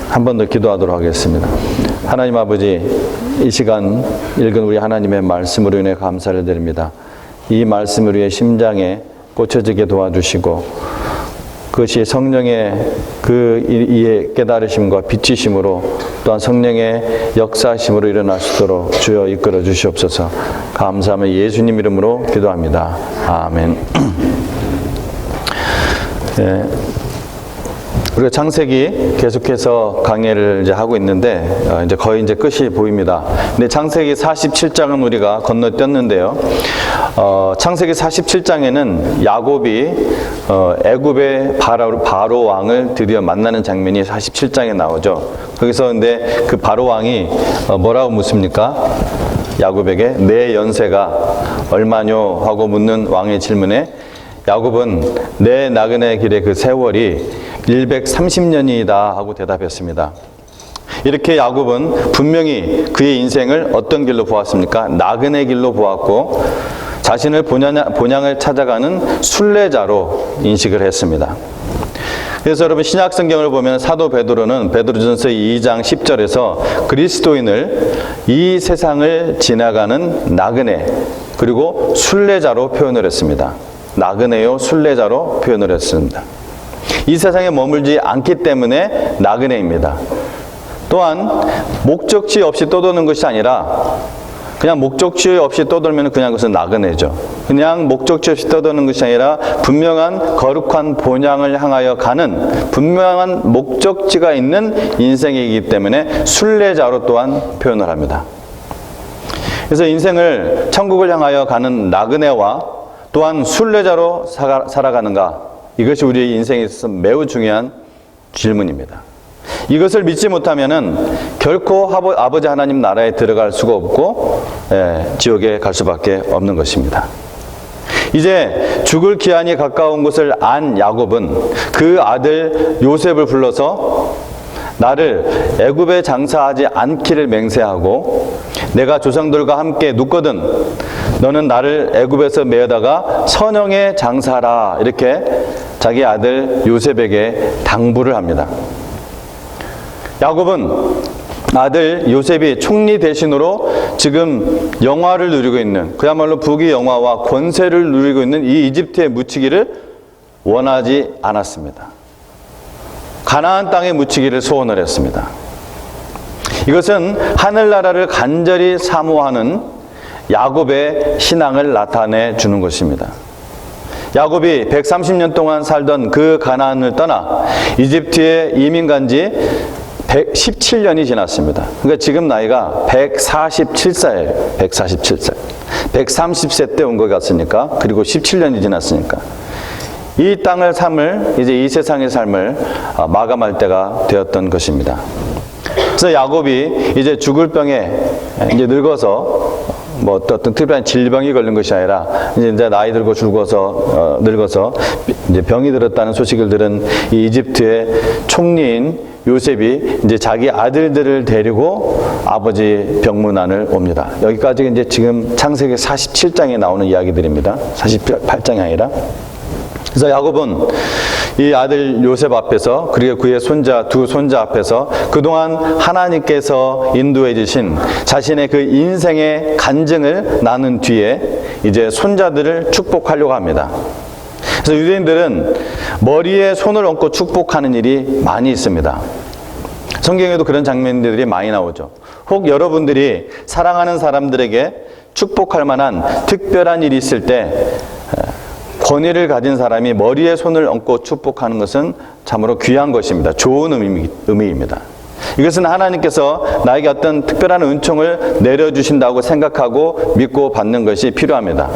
한 번 더 기도하도록 하겠습니다. 하나님 아버지, 이 시간 읽은 우리 하나님의 말씀으로 인해 감사를 드립니다. 이 말씀을 위해 심장에 꽂혀지게 도와주시고 그것이 성령의 그 이해 깨달으심과 비치심으로 또한 성령의 역사심으로 일어날 수 있도록 주여 이끌어 주시옵소서. 감사하며 예수님 이름으로 기도합니다. 아멘. 네. 우리가 창세기 계속해서 강의를 이제 하고 있는데 이제 거의 이제 끝이 보입니다. 근데 창세기 47장은 우리가 건너뛰었는데요. 창세기 47장에는 야곱이 애굽의 바로 왕을 드디어 만나는 장면이 47장에 나오죠. 거기서 근데 그 바로 왕이 뭐라고 묻습니까? 야곱에게 내 연세가 얼마뇨 하고 묻는 왕의 질문에 야곱은 내 나그네 길의 그 세월이 130년이다 하고 대답했습니다. 이렇게 야곱은 분명히 그의 인생을 어떤 길로 보았습니까? 나그네 길로 보았고 자신을 본향을 찾아가는 순례자로 인식을 했습니다. 그래서 여러분 신약 성경을 보면 사도 베드로는 베드로전서 2장 10절에서 그리스도인을 이 세상을 지나가는 나그네 그리고 순례자로 표현을 했습니다. 나그네요 순례자로 표현을 했습니다. 이 세상에 머물지 않기 때문에 나그네입니다. 또한 목적지 없이 떠도는 것이 아니라 그냥 목적지 없이 떠돌면 그냥 그것은 나그네죠. 그냥 목적지 없이 떠도는 것이 아니라 분명한 거룩한 본향을 향하여 가는 분명한 목적지가 있는 인생이기 때문에 순례자로 또한 표현을 합니다. 그래서 인생을 천국을 향하여 가는 나그네와 또한 순례자로 살아가는가? 이것이 우리의 인생에 있어서 매우 중요한 질문입니다. 이것을 믿지 못하면은 결코 아버지 하나님 나라에 들어갈 수가 없고 지옥에 갈 수밖에 없는 것입니다. 이제 죽을 기한이 가까운 것을 안 야곱은 그 아들 요셉을 불러서 나를 애굽에 장사하지 않기를 맹세하고 내가 조상들과 함께 눕거든 너는 나를 애굽에서 메어다가 선영에 장사하라 이렇게 자기 아들 요셉에게 당부를 합니다. 야곱은 아들 요셉이 총리 대신으로 지금 영화를 누리고 있는 그야말로 부귀 영화와 권세를 누리고 있는 이 이집트에 묻히기를 원하지 않았습니다. 가나안 땅에 묻히기를 소원을 했습니다. 이것은 하늘나라를 간절히 사모하는 야곱의 신앙을 나타내 주는 것입니다. 야곱이 130년 동안 살던 그 가나안을 떠나 이집트에 이민 간 지 117년이 지났습니다. 그러니까 지금 나이가 147살이에요. 147살. 130세 때 온 것 같으니까 그리고 17년이 지났으니까 이 땅을 삶을 이제 이 세상의 삶을 마감할 때가 되었던 것입니다. 그래서 야곱이 이제 죽을 병에 이제 늙어서 뭐 어떤 특별한 질병이 걸린 것이 아니라 이제 나이 들고 죽어서 늙어서 이제 병이 들었다는 소식을 들은 이 이집트의 총리인 요셉이 이제 자기 아들들을 데리고 아버지 병문안을 옵니다. 여기까지 이제 지금 창세기 47장에 나오는 이야기들입니다. 48장이 아니라. 그래서 야곱은 이 아들 요셉 앞에서 그리고 그의 두 손자 앞에서 그동안 하나님께서 인도해 주신 자신의 그 인생의 간증을 나눈 뒤에 이제 손자들을 축복하려고 합니다. 그래서 유대인들은 머리에 손을 얹고 축복하는 일이 많이 있습니다. 성경에도 그런 장면들이 많이 나오죠. 혹 여러분들이 사랑하는 사람들에게 축복할 만한 특별한 일이 있을 때 권위를 가진 사람이 머리에 손을 얹고 축복하는 것은 참으로 귀한 것입니다. 좋은 의미입니다. 이것은 하나님께서 나에게 어떤 특별한 은총을 내려주신다고 생각하고 믿고 받는 것이 필요합니다.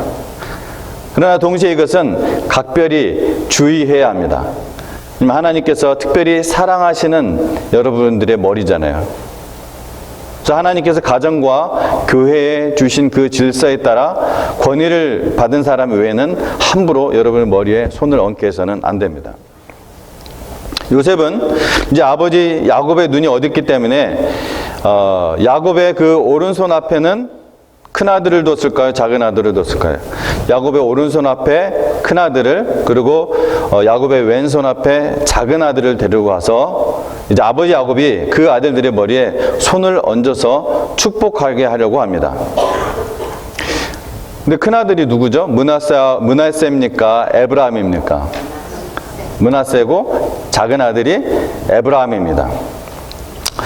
그러나 동시에 이것은 각별히 주의해야 합니다. 하나님께서 특별히 사랑하시는 여러분들의 머리잖아요. 그래서 하나님께서 가정과 교회에 주신 그 질서에 따라 권위를 받은 사람 외에는 함부로 여러분의 머리에 손을 얹게 해서는 안 됩니다. 요셉은 이제 아버지 야곱의 눈이 어둡기 때문에 야곱의 그 오른손 앞에는 큰 아들을 뒀을까요? 작은 아들을 뒀을까요? 야곱의 오른손 앞에 큰 아들을 그리고 야곱의 왼손 앞에 작은 아들을 데리고 와서 이제 아버지 야곱이 그 아들들의 머리에 손을 얹어서 축복하게 하려고 합니다. 근데 큰아들이 누구죠? 므낫세입니까? 에브라임입니까? 므낫세고 작은 아들이 에브라임입니다.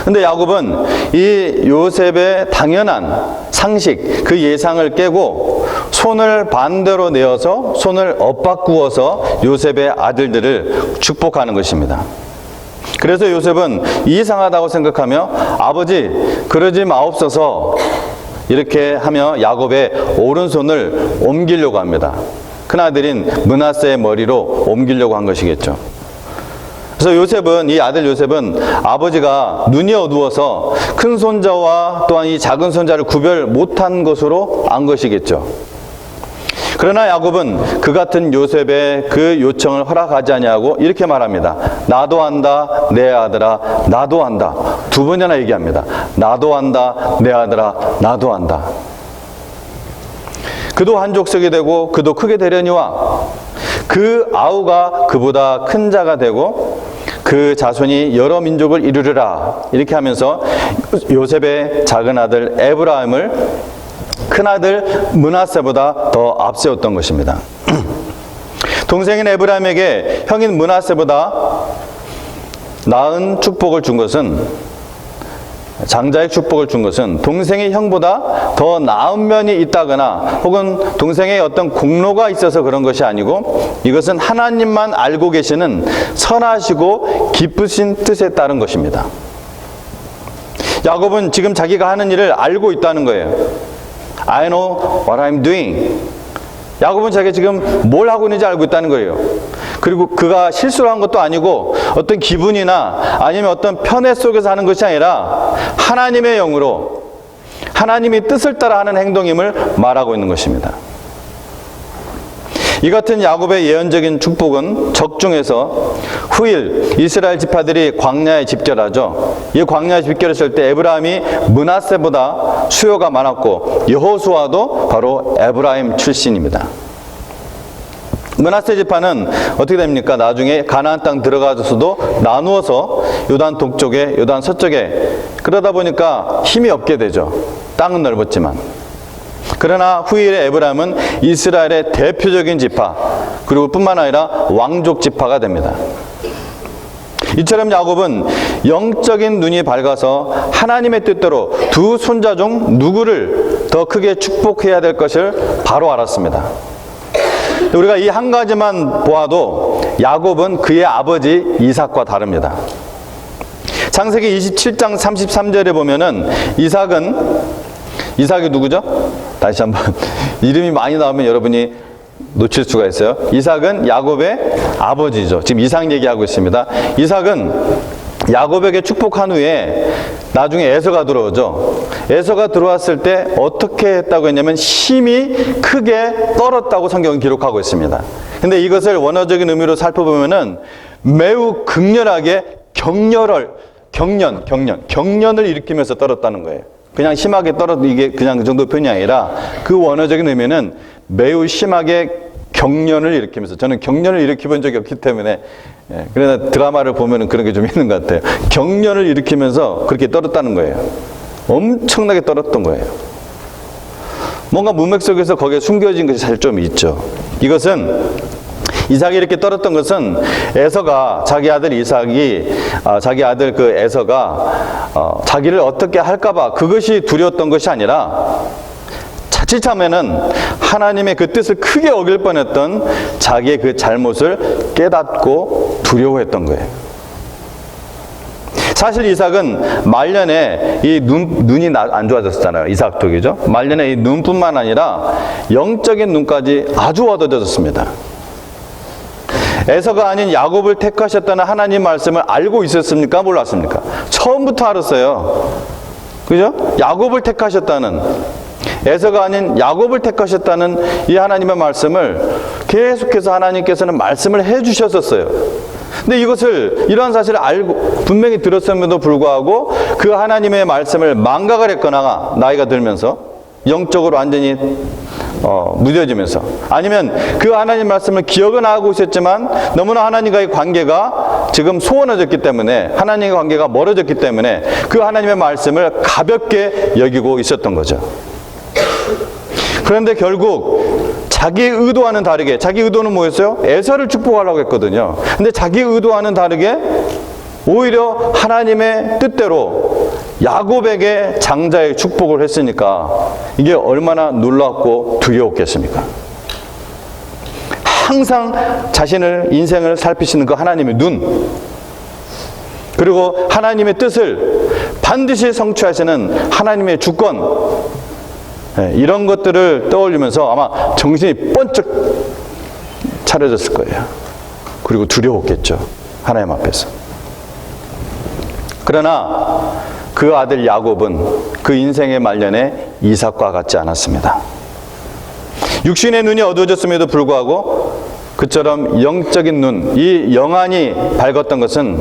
근데 야곱은 이 요셉의 당연한 상식, 그 예상을 깨고 손을 반대로 내어서 손을 엇바꾸어서 요셉의 아들들을 축복하는 것입니다. 그래서 요셉은 이상하다고 생각하며 아버지 그러지 마옵소서 이렇게 하며 야곱의 오른손을 옮기려고 합니다. 큰아들인 므낫세의 머리로 옮기려고 한 것이겠죠. 그래서 요셉은, 이 아들 요셉은 아버지가 눈이 어두워서 큰 손자와 또한 이 작은 손자를 구별 못한 것으로 안 것이겠죠. 그러나 야곱은 그 같은 요셉의 그 요청을 허락하지 아니하고 이렇게 말합니다. 나도 한다 내 아들아 나도 한다. 두 번이나 얘기합니다. 나도 한다 내 아들아 나도 한다. 그도 한 족속이 되고 그도 크게 되려니와 그 아우가 그보다 큰 자가 되고 그 자손이 여러 민족을 이루리라. 이렇게 하면서 요셉의 작은 아들 에브라임을 큰아들 므낫세보다 더 앞세웠던 것입니다. 동생인 에브라임에게 형인 므낫세보다 나은 축복을 준 것은, 장자의 축복을 준 것은 동생의 형보다 더 나은 면이 있다거나 혹은 동생의 어떤 공로가 있어서 그런 것이 아니고 이것은 하나님만 알고 계시는 선하시고 기쁘신 뜻에 따른 것입니다. 야곱은 지금 자기가 하는 일을 알고 있다는 거예요. I know what I'm doing. 야곱은 자기가 지금 뭘 하고 있는지 알고 있다는 거예요. 그리고 그가 실수를 한 것도 아니고 어떤 기분이나 아니면 어떤 편애 속에서 하는 것이 아니라 하나님의 영으로 하나님의 뜻을 따라 하는 행동임을 말하고 있는 것입니다. 이 같은 야곱의 예언적인 축복은 적중해서 후일 이스라엘 지파들이 광야에 집결하죠. 이 광야에 집결했을 때 에브라임이 므낫세보다 수요가 많았고 여호수아도 바로 에브라임 출신입니다. 므낫세 지파는 어떻게 됩니까? 나중에 가나안 땅 들어가서도 나누어서 요단 동쪽에 요단 서쪽에 그러다 보니까 힘이 없게 되죠. 땅은 넓었지만. 그러나 후일의 에브라임은 이스라엘의 대표적인 지파 그리고 뿐만 아니라 왕족 지파가 됩니다. 이처럼 야곱은 영적인 눈이 밝아서 하나님의 뜻대로 두 손자 중 누구를 더 크게 축복해야 될 것을 바로 알았습니다. 우리가 이 한 가지만 보아도 야곱은 그의 아버지 이삭과 다릅니다. 창세기 27장 33절에 보면은 이삭이 누구죠? 다시 한번 이름이 많이 나오면 여러분이 놓칠 수가 있어요. 이삭은 야곱의 아버지죠. 지금 이삭 얘기하고 있습니다. 이삭은 야곱에게 축복한 후에 나중에 에서가 들어오죠. 에서가 들어왔을 때 어떻게 했다고 했냐면 심히 크게 떨었다고 성경은 기록하고 있습니다. 근데 이것을 원어적인 의미로 살펴보면은 매우 극렬하게 경련을 일으키면서 떨었다는 거예요. 그냥 심하게 이게 그냥 그 정도 표현이 아니라 그 원어적인 의미는 매우 심하게 경련을 일으키면서, 저는 경련을 일으켜본 적이 없기 때문에 그러나 드라마를 보면은 그런 게 좀 있는 것 같아요. 경련을 일으키면서 그렇게 떨었다는 거예요. 엄청나게 떨었던 거예요. 뭔가 문맥 속에서 거기에 숨겨진 것이 사실 좀 있죠. 이것은 이삭이 이렇게 떨었던 것은 에서가 자기 아들 에서가 자기를 어떻게 할까봐 그것이 두려웠던 것이 아니라 자칫하면은 하나님의 그 뜻을 크게 어길 뻔했던 자기의 그 잘못을 깨닫고 두려워했던 거예요. 사실 이삭은 말년에 이 눈이 안 좋아졌잖아요. 이삭도 그죠? 말년에 이 눈뿐만 아니라 영적인 눈까지 아주 어두워졌습니다. 에서가 아닌 야곱을 택하셨다는 하나님 말씀을 알고 있었습니까? 몰랐습니까? 처음부터 알았어요. 그죠? 야곱을 택하셨다는, 에서가 아닌 야곱을 택하셨다는 이 하나님의 말씀을 계속해서 하나님께서는 말씀을 해주셨었어요. 근데 이러한 사실을 알고 분명히 들었음에도 불구하고 그 하나님의 말씀을 망각을 했거나 나이가 들면서 영적으로 완전히 무뎌지면서, 아니면 그 하나님 말씀을 기억은 하고 있었지만 너무나 하나님과의 관계가 지금 소원해졌기 때문에, 하나님과 관계가 멀어졌기 때문에 그 하나님의 말씀을 가볍게 여기고 있었던 거죠. 그런데 결국 자기 의도와는 다르게, 자기 의도는 뭐였어요? 에서를 축복하려고 했거든요. 근데 자기 의도와는 다르게 오히려 하나님의 뜻대로 야곱에게 장자의 축복을 했으니까 이게 얼마나 놀랍고 두려웠겠습니까? 항상 자신을, 인생을 살피시는 그 하나님의 눈, 그리고 하나님의 뜻을 반드시 성취하시는 하나님의 주권, 이런 것들을 떠올리면서 아마 정신이 번쩍 차려졌을 거예요. 그리고 두려웠겠죠, 하나님 앞에서. 그러나 그 아들 야곱은 그 인생의 말년에 이삭과 같지 않았습니다. 육신의 눈이 어두워졌음에도 불구하고 그처럼 영적인 눈, 이 영안이 밝았던 것은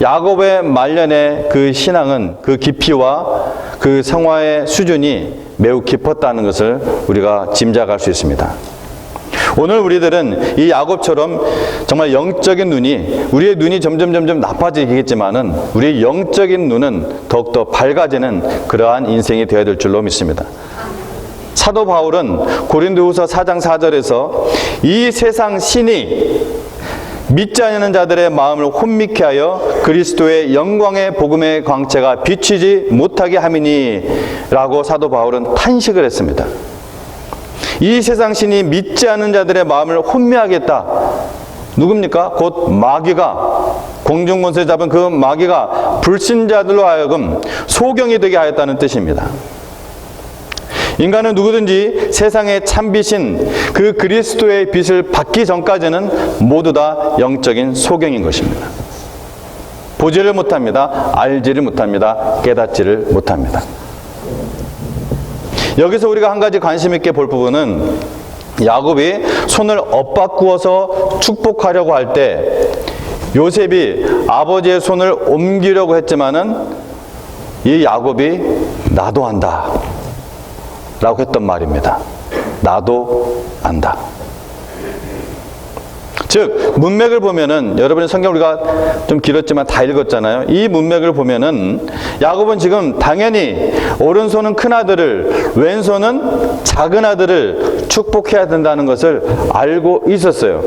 야곱의 말년의 그 신앙은, 그 깊이와 그 성화의 수준이 매우 깊었다는 것을 우리가 짐작할 수 있습니다. 오늘 우리들은 이 야곱처럼 정말 영적인 눈이, 우리의 눈이 점점 나빠지겠지만은 우리의 영적인 눈은 더욱더 밝아지는 그러한 인생이 되어야 될 줄로 믿습니다. 사도 바울은 고린도후서 4장 4절에서 이 세상 신이 믿지 않는 자들의 마음을 혼미케 하여 그리스도의 영광의 복음의 광채가 비치지 못하게 함이니 라고 사도 바울은 탄식을 했습니다. 이 세상 신이 믿지 않는 자들의 마음을 혼미하겠다. 누굽니까? 곧 마귀가, 공중권세 잡은 그 마귀가 불신자들로 하여금 소경이 되게 하였다는 뜻입니다. 인간은 누구든지 세상의 참빛인 그 그리스도의 빛을 받기 전까지는 모두 다 영적인 소경인 것입니다. 보지를 못합니다. 알지를 못합니다. 깨닫지를 못합니다. 여기서 우리가 한 가지 관심 있게 볼 부분은 야곱이 손을 엇바꾸어서 축복하려고 할 때 요셉이 아버지의 손을 옮기려고 했지만은 이 야곱이 나도 안다 라고 했던 말입니다. 나도 안다. 즉 문맥을 보면은, 여러분의 성경 우리가 좀 길었지만 다 읽었잖아요. 이 문맥을 보면은 야곱은 지금 당연히 오른손은 큰 아들을, 왼손은 작은 아들을 축복해야 된다는 것을 알고 있었어요.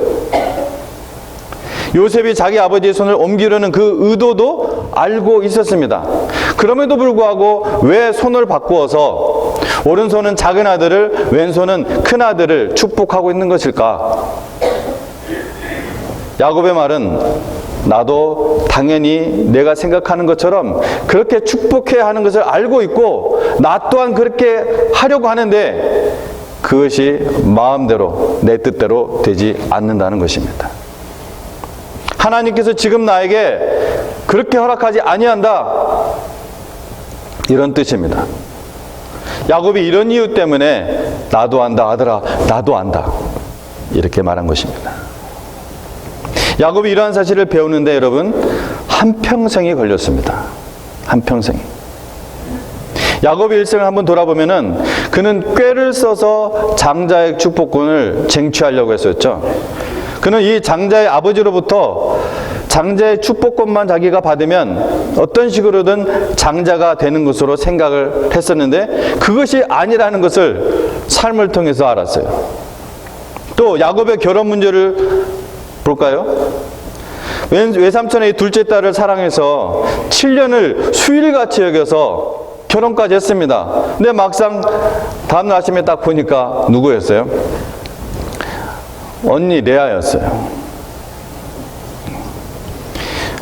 요셉이 자기 아버지의 손을 옮기려는 그 의도도 알고 있었습니다. 그럼에도 불구하고 왜 손을 바꾸어서 오른손은 작은 아들을, 왼손은 큰 아들을 축복하고 있는 것일까? 야곱의 말은 나도 당연히 내가 생각하는 것처럼 그렇게 축복해야 하는 것을 알고 있고 나 또한 그렇게 하려고 하는데 그것이 마음대로, 내 뜻대로 되지 않는다는 것입니다. 하나님께서 지금 나에게 그렇게 허락하지 아니한다, 이런 뜻입니다. 야곱이 이런 이유 때문에 나도 안다, 아들아, 나도 안다, 이렇게 말한 것입니다. 야곱이 이러한 사실을 배우는데 여러분, 한평생이 걸렸습니다. 한평생이. 야곱의 일생을 한번 돌아보면은 그는 꾀를 써서 장자의 축복권을 쟁취하려고 했었죠. 그는 이 장자의 아버지로부터 장자의 축복권만 자기가 받으면 어떤 식으로든 장자가 되는 것으로 생각을 했었는데 그것이 아니라는 것을 삶을 통해서 알았어요. 또 야곱의 결혼 문제를 볼까요? 외삼촌의 둘째 딸을 사랑해서 7년을 수일같이 여겨서 결혼까지 했습니다. 근데 막상 다음날 아침에 딱 보니까 누구였어요? 언니 레아였어요.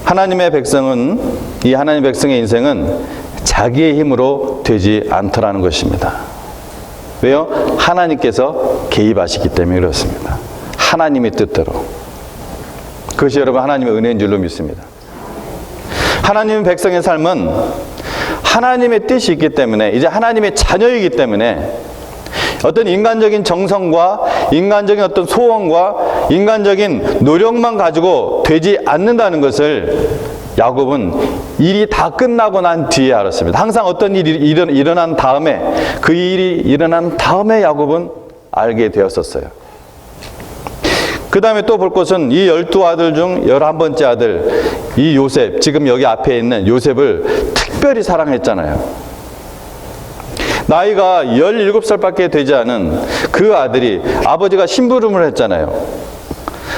하나님의 백성은, 이 하나님의 백성의 인생은 자기의 힘으로 되지 않더라는 것입니다. 왜요? 하나님께서 개입하시기 때문에 그렇습니다. 하나님의 뜻대로. 그것이 여러분 하나님의 은혜인 줄로 믿습니다. 하나님의 백성의 삶은 하나님의 뜻이 있기 때문에, 이제 하나님의 자녀이기 때문에 어떤 인간적인 정성과 인간적인 어떤 소원과 인간적인 노력만 가지고 되지 않는다는 것을 야곱은 일이 다 끝나고 난 뒤에 알았습니다. 항상 어떤 일이 일어난 다음에, 그 일이 일어난 다음에 야곱은 알게 되었었어요. 그 다음에 또 볼 것은 이 12아들 중 11번째 아들, 이 요셉, 지금 여기 앞에 있는 요셉을 특별히 사랑했잖아요. 나이가 17살밖에 되지 않은 그 아들이 아버지가 심부름을 했잖아요.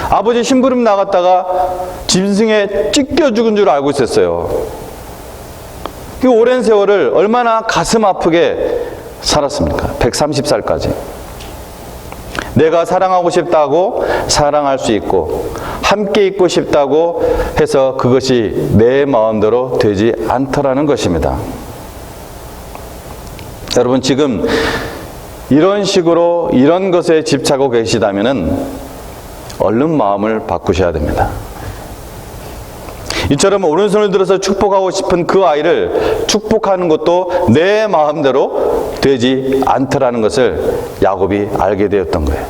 아버지 심부름 나갔다가 짐승에 찢겨 죽은 줄 알고 있었어요. 그 오랜 세월을 얼마나 가슴 아프게 살았습니까? 130살까지. 내가 사랑하고 싶다고 사랑할 수 있고 함께 있고 싶다고 해서 그것이 내 마음대로 되지 않더라는 것입니다. 여러분, 지금 이런 식으로 이런 것에 집착하고 계시다면은 얼른 마음을 바꾸셔야 됩니다. 이처럼 오른손을 들어서 축복하고 싶은 그 아이를 축복하는 것도 내 마음대로 되지 않더라는 것을 야곱이 알게 되었던 거예요.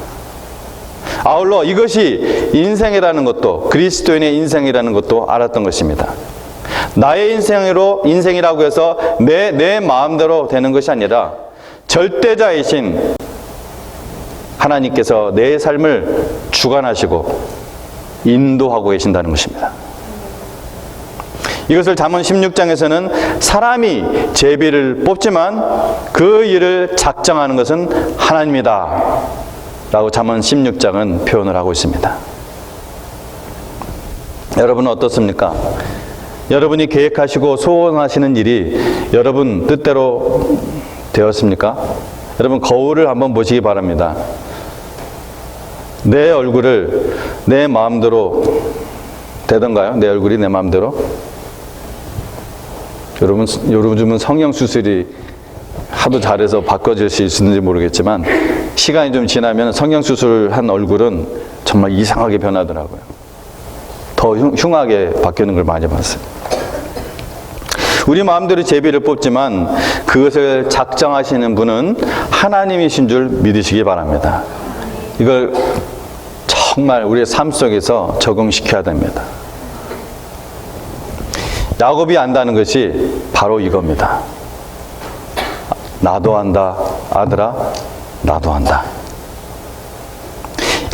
아울러 이것이 인생이라는 것도, 그리스도인의 인생이라는 것도 알았던 것입니다. 나의 인생이라고 해서 내 마음대로 되는 것이 아니라 절대자이신 하나님께서 내 삶을 주관하시고 인도하고 계신다는 것입니다. 이것을 잠언 16장에서는 사람이 제비를 뽑지만 그 일을 작정하는 것은 하나님이다 라고 잠언 16장은 표현을 하고 있습니다. 여러분은 어떻습니까? 여러분이 계획하시고 소원하시는 일이 여러분 뜻대로 되었습니까? 여러분, 거울을 한번 보시기 바랍니다. 내 얼굴을 내 마음대로 되던가요? 내 얼굴이 내 마음대로? 요즘은 성형수술이 하도 잘해서 바꿔질 수 있는지 모르겠지만 시간이 좀 지나면 성형수술한 얼굴은 정말 이상하게 변하더라고요. 더 흉하게 바뀌는 걸 많이 봤어요. 우리 마음대로 제비를 뽑지만 그것을 작정하시는 분은 하나님이신 줄 믿으시기 바랍니다. 이걸 정말 우리의 삶 속에서 적용시켜야 됩니다. 야곱이 안다는 것이 바로 이겁니다. 나도 안다, 아들아, 나도 안다.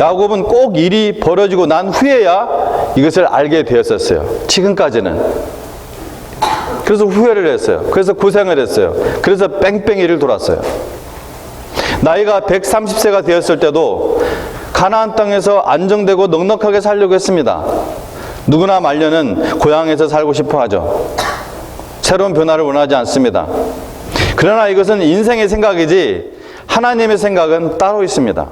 야곱은 꼭 일이 벌어지고 난 후에야 이것을 알게 되었었어요. 지금까지는. 그래서 후회를 했어요. 그래서 고생을 했어요. 그래서 뺑뺑이를 돌았어요. 나이가 130세가 되었을 때도 가나안 땅에서 안정되고 넉넉하게 살려고 했습니다. 누구나 말년은 고향에서 살고 싶어 하죠. 새로운 변화를 원하지 않습니다. 그러나 이것은 인생의 생각이지 하나님의 생각은 따로 있습니다.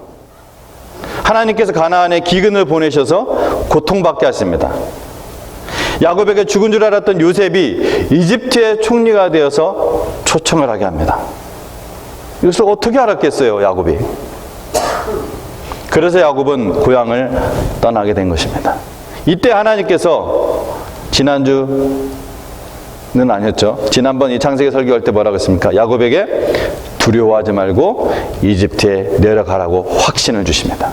하나님께서 가나안에 기근을 보내셔서 고통받게 하십니다. 야곱에게 죽은 줄 알았던 요셉이 이집트의 총리가 되어서 초청을 하게 합니다. 이것을 어떻게 알았겠어요, 야곱이? 그래서 야곱은 고향을 떠나게 된 것입니다. 이때 하나님께서 지난주는 아니었죠. 지난번 이 창세기 설교할 때 뭐라고 했습니까? 야곱에게 두려워하지 말고 이집트에 내려가라고 확신을 주십니다.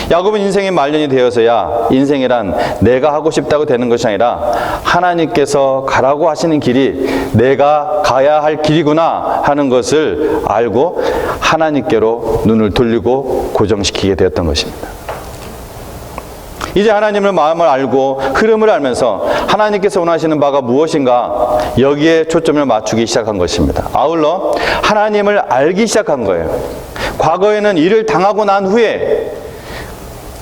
야곱은 인생의 말년이 되어서야 인생이란 내가 하고 싶다고 되는 것이 아니라 하나님께서 가라고 하시는 길이 내가 가야 할 길이구나 하는 것을 알고 하나님께로 눈을 돌리고 고정시키게 되었던 것입니다. 이제 하나님의 마음을 알고 흐름을 알면서 하나님께서 원하시는 바가 무엇인가 여기에 초점을 맞추기 시작한 것입니다. 아울러 하나님을 알기 시작한 거예요. 과거에는 일을 당하고 난 후에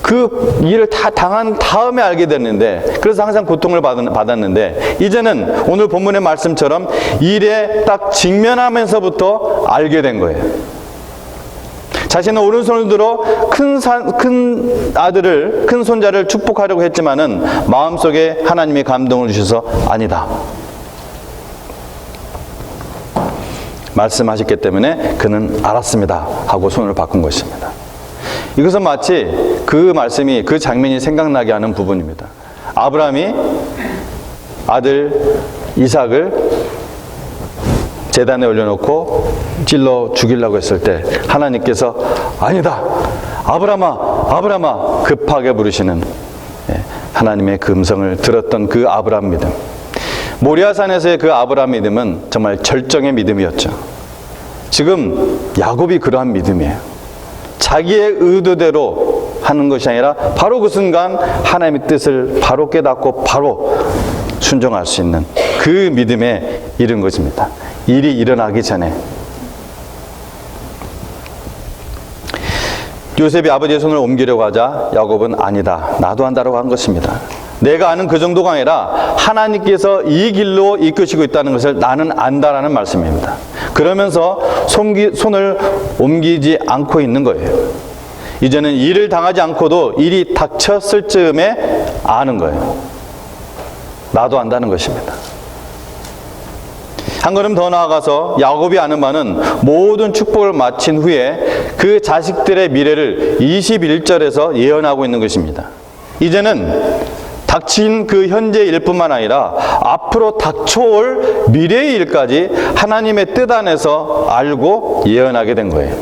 그 일을 다 당한 다음에 알게 됐는데, 그래서 항상 고통을 받았는데, 이제는 오늘 본문의 말씀처럼 일에 딱 직면하면서부터 알게 된 거예요. 자신은 오른손을 들어 큰 아들을, 큰 손자를 축복하려고 했지만은 마음속에 하나님이 감동을 주셔서 아니다. 말씀하셨기 때문에 그는 알았습니다 하고 손을 바꾼 것입니다. 이것은 마치 그 말씀이, 그 장면이 생각나게 하는 부분입니다. 아브라함이 아들 이삭을 제단에 올려놓고 찔러 죽이려고 했을 때 하나님께서 아니다, 아브라함아, 아브라함아 급하게 부르시는 하나님의 그 음성을 들었던 그 아브라함 믿음, 모리아산에서의 그 아브라함 믿음은 정말 절정의 믿음이었죠. 지금 야곱이 그러한 믿음이에요. 자기의 의도대로 하는 것이 아니라 바로 그 순간 하나님의 뜻을 바로 깨닫고 바로 순종할 수 있는 그 믿음에 이른 것입니다. 일이 일어나기 전에. 요셉이 아버지의 손을 옮기려고 하자 야곱은 아니다, 나도 한다라고 한 것입니다. 내가 아는 그 정도가 아니라 하나님께서 이 길로 이끄시고 있다는 것을 나는 안다라는 말씀입니다. 그러면서 손을 옮기지 않고 있는 거예요. 이제는 일을 당하지 않고도 일이 닥쳤을 즈음에 아는 거예요. 나도 안다는 것입니다. 한 걸음 더 나아가서 야곱이 아는 바는 모든 축복을 마친 후에 그 자식들의 미래를 21절에서 예언하고 있는 것입니다. 이제는 닥친 그 현재 일뿐만 아니라 앞으로 닥쳐올 미래의 일까지 하나님의 뜻 안에서 알고 예언하게 된 거예요.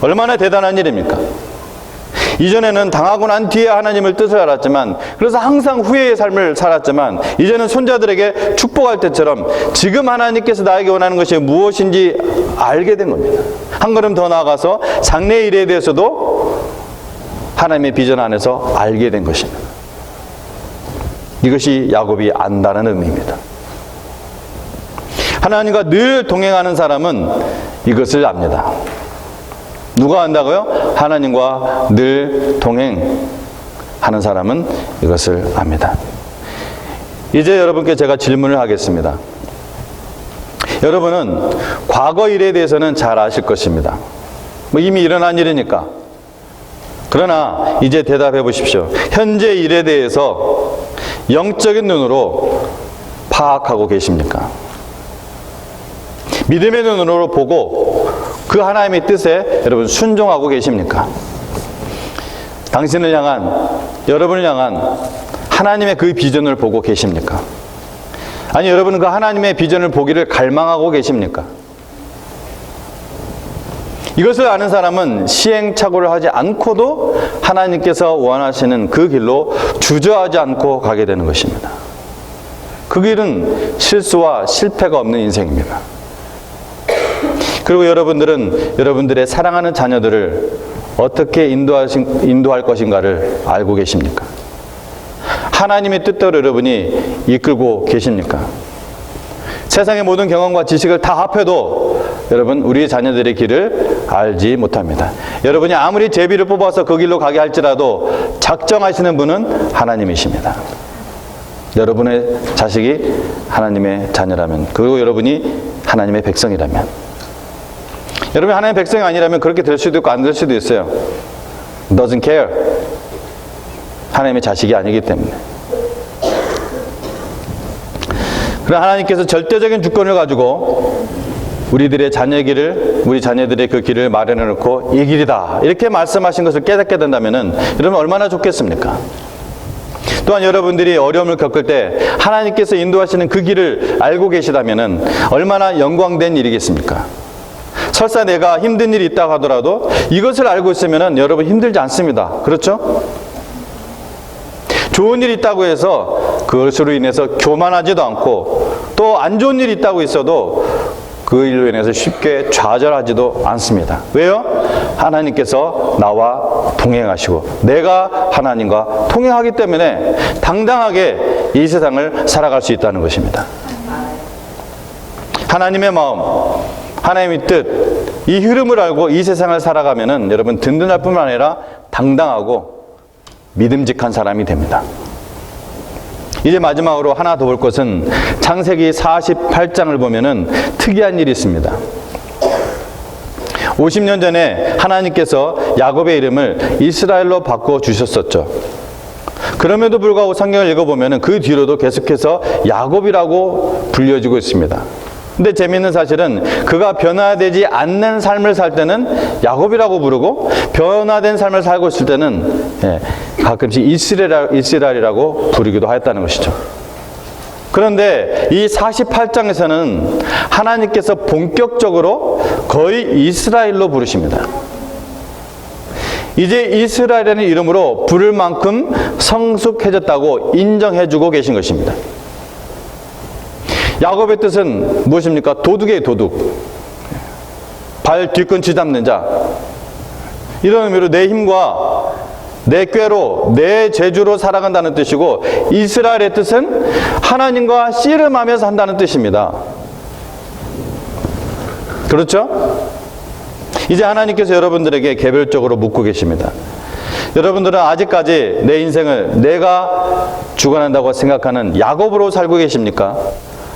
얼마나 대단한 일입니까? 이전에는 당하고 난 뒤에 하나님의 뜻을 알았지만, 그래서 항상 후회의 삶을 살았지만, 이제는 손자들에게 축복할 때처럼 지금 하나님께서 나에게 원하는 것이 무엇인지 알게 된 겁니다. 한 걸음 더 나아가서 장래의 일에 대해서도 하나님의 비전 안에서 알게 된 것입니다. 이것이 야곱이 안다는 의미입니다. 하나님과 늘 동행하는 사람은 이것을 압니다. 누가 안다고요? 하나님과 늘 동행하는 사람은 이것을 압니다. 이제 여러분께 제가 질문을 하겠습니다. 여러분은 과거 일에 대해서는 잘 아실 것입니다. 이미 일어난 일이니까. 그러나 이제 대답해 보십시오. 현재 일에 대해서 영적인 눈으로 파악하고 계십니까? 믿음의 눈으로 보고 그 하나님의 뜻에 여러분 순종하고 계십니까? 당신을 향한, 여러분을 향한 하나님의 그 비전을 보고 계십니까? 아니, 여러분은 그 하나님의 비전을 보기를 갈망하고 계십니까? 이것을 아는 사람은 시행착오를 하지 않고도 하나님께서 원하시는 그 길로 주저하지 않고 가게 되는 것입니다. 그 길은 실수와 실패가 없는 인생입니다. 그리고 여러분들은 여러분들의 사랑하는 자녀들을 어떻게 인도할 것인가를 알고 계십니까? 하나님의 뜻대로 여러분이 이끌고 계십니까? 세상의 모든 경험과 지식을 다 합해도 여러분, 우리 자녀들의 길을 알지 못합니다. 여러분이 아무리 제비를 뽑아서 그 길로 가게 할지라도 작정하시는 분은 하나님이십니다. 여러분의 자식이 하나님의 자녀라면, 그리고 여러분이 하나님의 백성이라면, 여러분이 하나님의 백성이 아니라면 그렇게 될 수도 있고 안 될 수도 있어요. Doesn't care. 하나님의 자식이 아니기 때문에. 그러나 하나님께서 절대적인 주권을 가지고 우리들의 자녀의 길을, 우리 자녀들의 그 길을 마련해 놓고 이 길이다, 이렇게 말씀하신 것을 깨닫게 된다면 여러분 얼마나 좋겠습니까? 또한 여러분들이 어려움을 겪을 때 하나님께서 인도하시는 그 길을 알고 계시다면 얼마나 영광된 일이겠습니까? 설사 내가 힘든 일이 있다고 하더라도 이것을 알고 있으면 여러분 힘들지 않습니다. 그렇죠? 좋은 일이 있다고 해서 그것으로 인해서 교만하지도 않고, 또 안 좋은 일이 있다고 있어도 그 일로 인해서 쉽게 좌절하지도 않습니다. 왜요? 하나님께서 나와 동행하시고 내가 하나님과 동행하기 때문에 당당하게 이 세상을 살아갈 수 있다는 것입니다. 하나님의 마음, 하나님의 뜻, 이 흐름을 알고 이 세상을 살아가면은 여러분 든든할 뿐만 아니라 당당하고 믿음직한 사람이 됩니다. 이제 마지막으로 하나 더 볼 것은 창세기 48장을 보면은 특이한 일이 있습니다. 50년 전에 하나님께서 야곱의 이름을 이스라엘로 바꿔 주셨었죠. 그럼에도 불구하고 성경을 읽어보면은 그 뒤로도 계속해서 야곱이라고 불려지고 있습니다. 근데 재미있는 사실은 그가 변화되지 않는 삶을 살 때는 야곱이라고 부르고, 변화된 삶을 살고 있을 때는 가끔씩 이스라엘이라고 부르기도 하였다는 것이죠. 그런데 이 48장에서는 하나님께서 본격적으로 거의 이스라엘로 부르십니다. 이제 이스라엘이라는 이름으로 부를 만큼 성숙해졌다고 인정해주고 계신 것입니다. 야곱의 뜻은 무엇입니까? 도둑이에요, 도둑. 발 뒤꿈치 잡는 자. 이런 의미로 내 힘과 내 꾀로, 내 재주로 살아간다는 뜻이고, 이스라엘의 뜻은 하나님과 씨름하면서 한다는 뜻입니다. 그렇죠? 이제 하나님께서 여러분들에게 개별적으로 묻고 계십니다. 여러분들은 아직까지 내 인생을 내가 주관한다고 생각하는 야곱으로 살고 계십니까?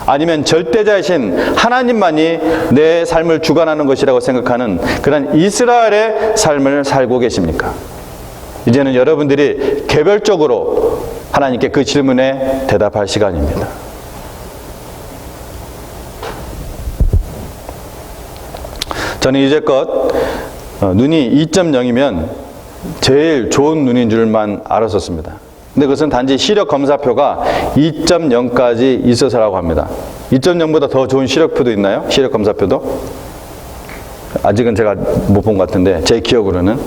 아니면 절대자이신 하나님만이 내 삶을 주관하는 것이라고 생각하는 그런 이스라엘의 삶을 살고 계십니까? 이제는 여러분들이 개별적으로 하나님께 그 질문에 대답할 시간입니다. 저는 이제껏 눈이 2.0이면 제일 좋은 눈인 줄만 알았었습니다. 근데 그것은 단지 시력 검사표가 2.0까지 있어서라고 합니다. 2.0보다 더 좋은 시력표도 있나요? 시력 검사표도? 아직은 제가 못 본 것 같은데 제 기억으로는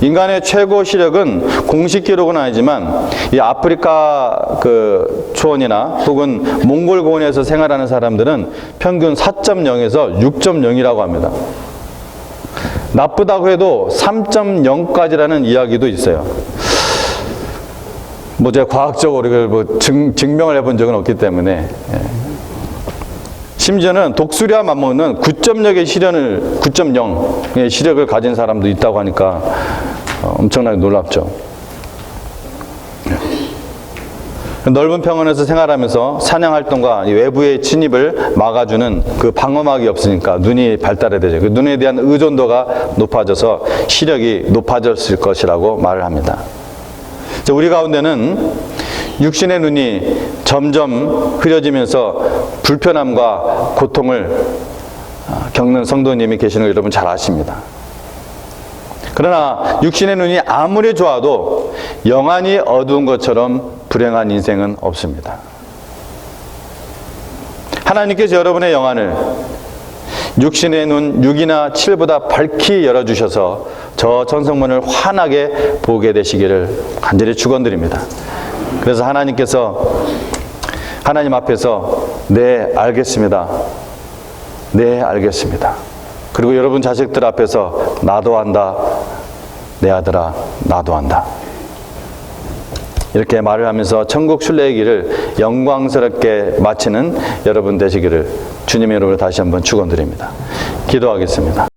인간의 최고 시력은 공식 기록은 아니지만 이 아프리카 그 초원이나 혹은 몽골 고원에서 생활하는 사람들은 평균 4.0에서 6.0이라고 합니다. 나쁘다고 해도 3.0까지라는 이야기도 있어요. 뭐 제가 과학적으로 이걸 뭐 증명을 해본 적은 없기 때문에. 심지어는 독수리와 맞먹는 9.0의 시련을 9.0의 시력을 가진 사람도 있다고 하니까 엄청나게 놀랍죠. 넓은 평원에서 생활하면서 사냥 활동과 외부의 침입을 막아주는 그 방어막이 없으니까 눈이 발달해야 되죠. 그 눈에 대한 의존도가 높아져서 시력이 높아졌을 것이라고 말을 합니다. 우리 가운데는 육신의 눈이 점점 흐려지면서 불편함과 고통을 겪는 성도님이 계시는 걸 여러분 잘 아십니다. 그러나 육신의 눈이 아무리 좋아도 영안이 어두운 것처럼 불행한 인생은 없습니다. 하나님께서 여러분의 영안을 육신의 눈 6이나 7보다 밝히 열어주셔서 저 천성문을 환하게 보게 되시기를 간절히 축원드립니다. 그래서 하나님께서 하나님 앞에서 네 알겠습니다. 네 알겠습니다. 그리고 여러분 자식들 앞에서 나도 안다. 내 아들아 나도 안다. 이렇게 말을 하면서 천국 순례의 길을 영광스럽게 마치는 여러분 되시기를 주님의 이름으로 다시 한번 축원드립니다. 기도하겠습니다.